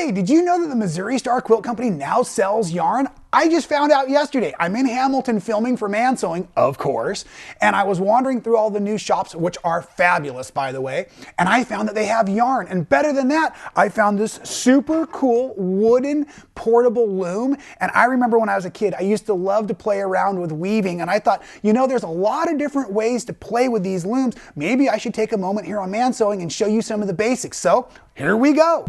Hey, did you know that the Missouri Star Quilt Company now sells yarn? I just found out yesterday. I'm in Hamilton filming for Man Sewing, of course, and I was wandering through all the new shops, which are fabulous, by the way, and I found that they have yarn. And better than that, I found this super cool wooden portable loom. And I remember when I was a kid, I used to love to play around with weaving, and I thought, you know, there's a lot of different ways to play with these looms. Maybe I should take a moment here on Man Sewing and show you some of the basics. So here we go.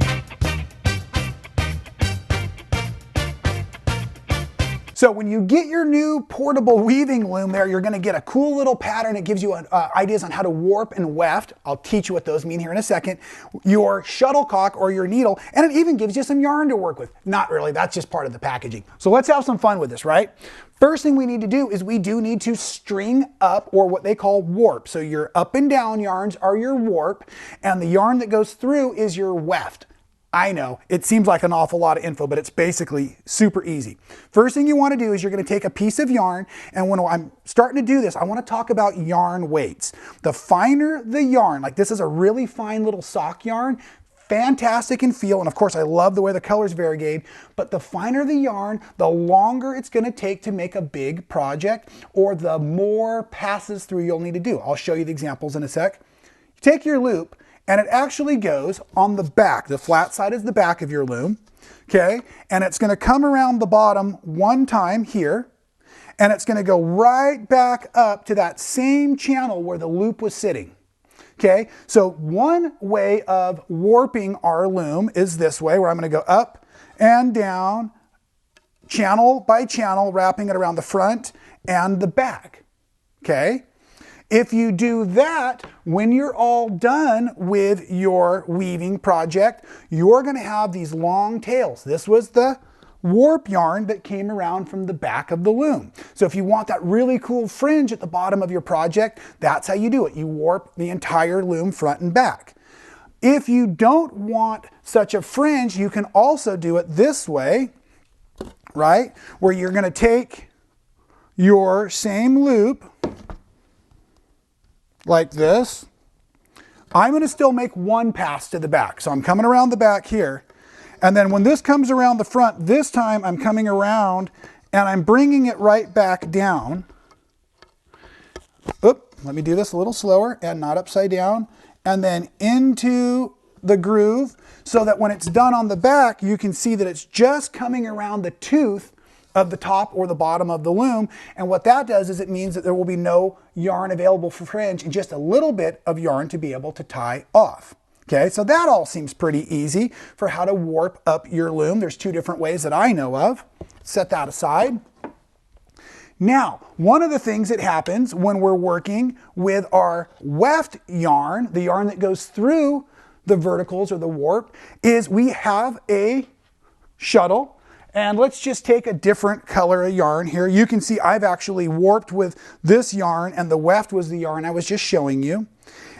So when you get your new portable weaving loom there, you're going to get a cool little pattern. It gives you ideas on how to warp and weft. I'll teach you what those mean here in a second. Your shuttlecock or your needle, and it even gives you some yarn to work with. Not really, that's just part of the packaging. So let's have some fun with this, right? First thing we need to do is we do need to string up, or what they call warp. So your up and down yarns are your warp, and the yarn that goes through is your weft. I know, it seems like an awful lot of info, but it's basically super easy. First thing you want to do is you're going to take a piece of yarn, and when I'm starting to do this, I want to talk about yarn weights. The finer the yarn, like this is a really fine little sock yarn, fantastic in feel, and of course I love the way the colors variegate, but the finer the yarn, the longer it's going to take to make a big project, or the more passes through you'll need to do. I'll show you the examples in a sec. You take your loop, and it actually goes on the back. The flat side is the back of your loom, okay? And it's gonna come around the bottom one time here, and it's gonna go right back up to that same channel where the loop was sitting, okay? So one way of warping our loom is this way, where I'm gonna go up and down, channel by channel, wrapping it around the front and the back, okay? If you do that, when you're all done with your weaving project, you're going to have these long tails. This was the warp yarn that came around from the back of the loom. So if you want that really cool fringe at the bottom of your project, that's how you do it. You warp the entire loom front and back. If you don't want such a fringe, you can also do it this way, right? Where you're going to take your same loop, like this. I'm going to still make one pass to the back. So I'm coming around the back here. And then when this comes around the front, this time I'm coming around and I'm bringing it right back down. Oop, let me do this a little slower and not upside down. And then into the groove, so that when it's done on the back, you can see that it's just coming around the tooth of the top or the bottom of the loom. And what that does is it means that there will be no yarn available for fringe and just a little bit of yarn to be able to tie off. Okay, so that all seems pretty easy for how to warp up your loom. There's two different ways that I know of. Set that aside. Now, one of the things that happens when we're working with our weft yarn, the yarn that goes through the verticals or the warp, is we have a shuttle. And let's just take a different color of yarn here. You can see I've actually warped with this yarn, and the weft was the yarn I was just showing you.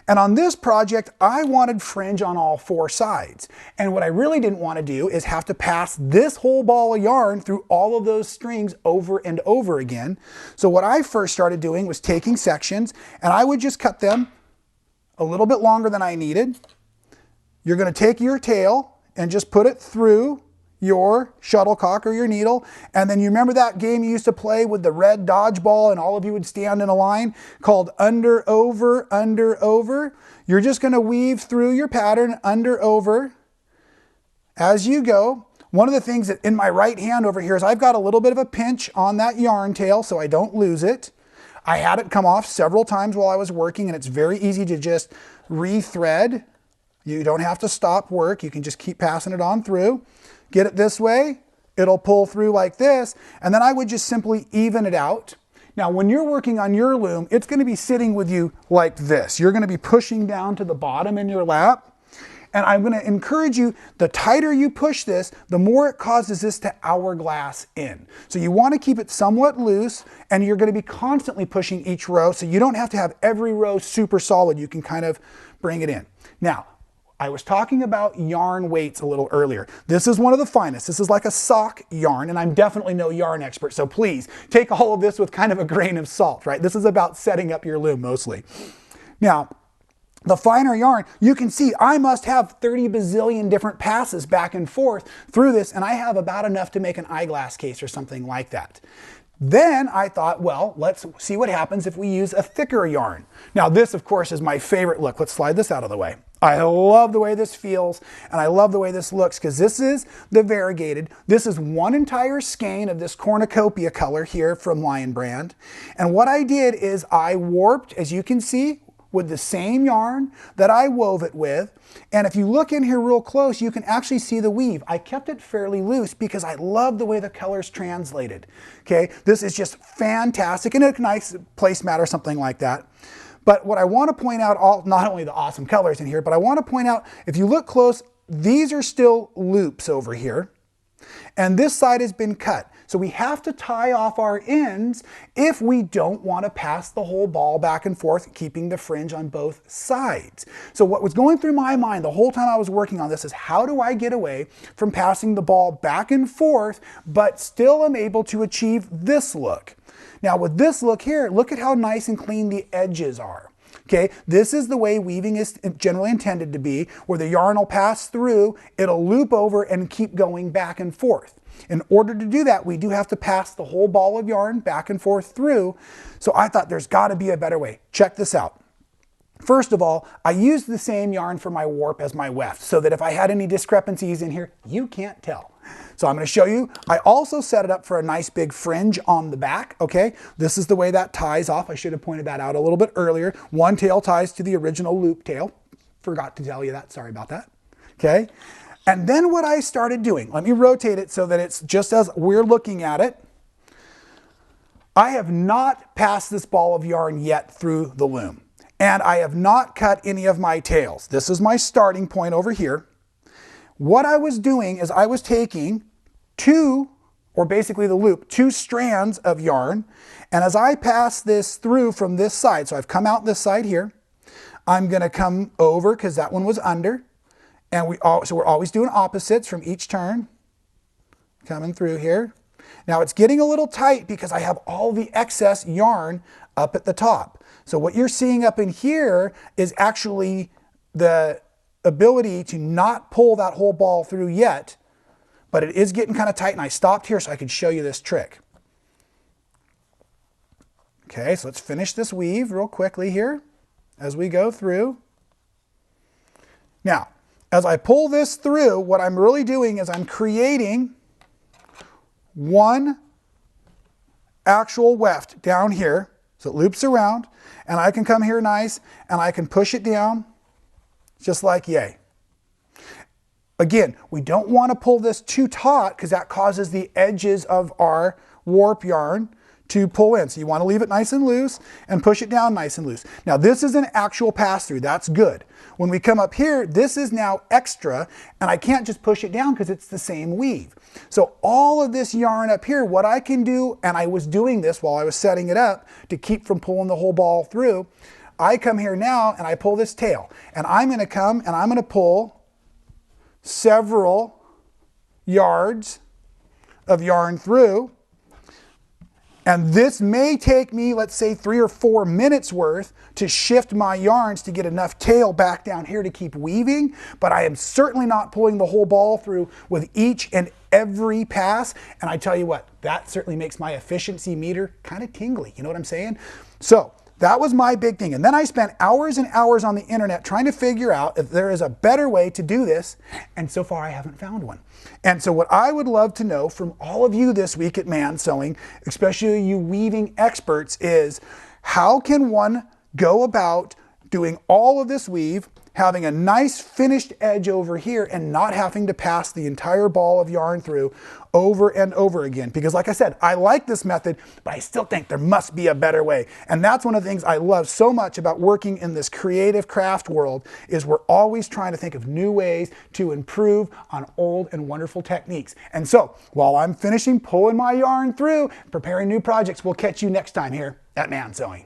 And on this project, I wanted fringe on all four sides. And what I really didn't want to do is have to pass this whole ball of yarn through all of those strings over and over again. So what I first started doing was taking sections, and I would just cut them a little bit longer than I needed. You're going to take your tail and just put it through your shuttlecock or your needle, and then you remember that game you used to play with the red dodgeball and all of you would stand in a line called under, over, under, over? You're just going to weave through your pattern under, over as you go. One of the things that in my right hand over here is I've got a little bit of a pinch on that yarn tail so I don't lose it. I had it come off several times while I was working, and it's very easy to just rethread. You don't have to stop work. You can just keep passing it on through. Get it this way, it'll pull through like this, and then I would just simply even it out. Now, when you're working on your loom, it's going to be sitting with you like this. You're going to be pushing down to the bottom in your lap, and I'm going to encourage you, the tighter you push this, the more it causes this to hourglass in. So you want to keep it somewhat loose, and you're going to be constantly pushing each row, so you don't have to have every row super solid. You can kind of bring it in. Now, I was talking about yarn weights a little earlier. This is one of the finest. This is like a sock yarn, and I'm definitely no yarn expert, so please take all of this with kind of a grain of salt, right? This is about setting up your loom mostly. Now, the finer yarn, you can see I must have 30 bazillion different passes back and forth through this, and I have about enough to make an eyeglass case or something like that. Then I thought, well, let's see what happens if we use a thicker yarn. Now this, of course, is my favorite look. Let's slide this out of the way. I love the way this feels, and I love the way this looks, because this is the variegated. This is one entire skein of this cornucopia color here from Lion Brand. And what I did is I warped, as you can see, with the same yarn that I wove it with. And if you look in here real close, you can actually see the weave. I kept it fairly loose because I love the way the colors translated. Okay, this is just fantastic, and a nice placemat or something like that. But what I want to point out, not only the awesome colors in here, but I want to point out, if you look close, these are still loops over here. And this side has been cut. So we have to tie off our ends if we don't want to pass the whole ball back and forth, keeping the fringe on both sides. So what was going through my mind the whole time I was working on this is, how do I get away from passing the ball back and forth, but still am able to achieve this look? Now with this look here, look at how nice and clean the edges are. Okay, this is the way weaving is generally intended to be, where the yarn will pass through, it'll loop over and keep going back and forth. In order to do that, we do have to pass the whole ball of yarn back and forth through. So I thought there's got to be a better way. Check this out. First of all, I used the same yarn for my warp as my weft, so that if I had any discrepancies in here, you can't tell. So I'm going to show you. I also set it up for a nice big fringe on the back. Okay, this is the way that ties off. I should have pointed that out a little bit earlier. One tail ties to the original loop tail. Forgot to tell you that. Sorry about that. Okay, and then what I started doing, let me rotate it so that it's just as we're looking at it. I have not passed this ball of yarn yet through the loom, and I have not cut any of my tails. This is my starting point over here. What I was doing is I was taking two strands of yarn, and as I pass this through from this side, so I've come out this side here, I'm going to come over because that one was under, and so we're always doing opposites from each turn, coming through here. Now it's getting a little tight because I have all the excess yarn up at the top. So what you're seeing up in here is actually the ability to not pull that whole ball through yet, but it is getting kind of tight, and I stopped here so I could show you this trick. Okay, so let's finish this weave real quickly here as we go through. Now, as I pull this through, what I'm really doing is I'm creating one actual weft down here, so it loops around, and I can come here nice, and I can push it down, just like yay. Again, we don't want to pull this too taut because that causes the edges of our warp yarn to pull in. So you want to leave it nice and loose and push it down nice and loose. Now this is an actual pass through. That's good. When we come up here, this is now extra, and I can't just push it down because it's the same weave. So all of this yarn up here, what I can do, and I was doing this while I was setting it up to keep from pulling the whole ball through, I come here now and I pull this tail, and I'm going to come and I'm going to pull several yards of yarn through, and this may take me, let's say, 3 or 4 minutes worth to shift my yarns to get enough tail back down here to keep weaving, but I am certainly not pulling the whole ball through with each and every pass, and I tell you what, that certainly makes my efficiency meter kind of tingly, you know what I'm saying? So that was my big thing. And then I spent hours and hours on the internet trying to figure out if there is a better way to do this. And so far I haven't found one. And so what I would love to know from all of you this week at Man Sewing, especially you weaving experts, is how can one go about doing all of this weave, having a nice finished edge over here, and not having to pass the entire ball of yarn through over and over again? Because like I said, I like this method, but I still think there must be a better way. And that's one of the things I love so much about working in this creative craft world, is we're always trying to think of new ways to improve on old and wonderful techniques. And so while I'm finishing pulling my yarn through, preparing new projects, we'll catch you next time here at Man Sewing.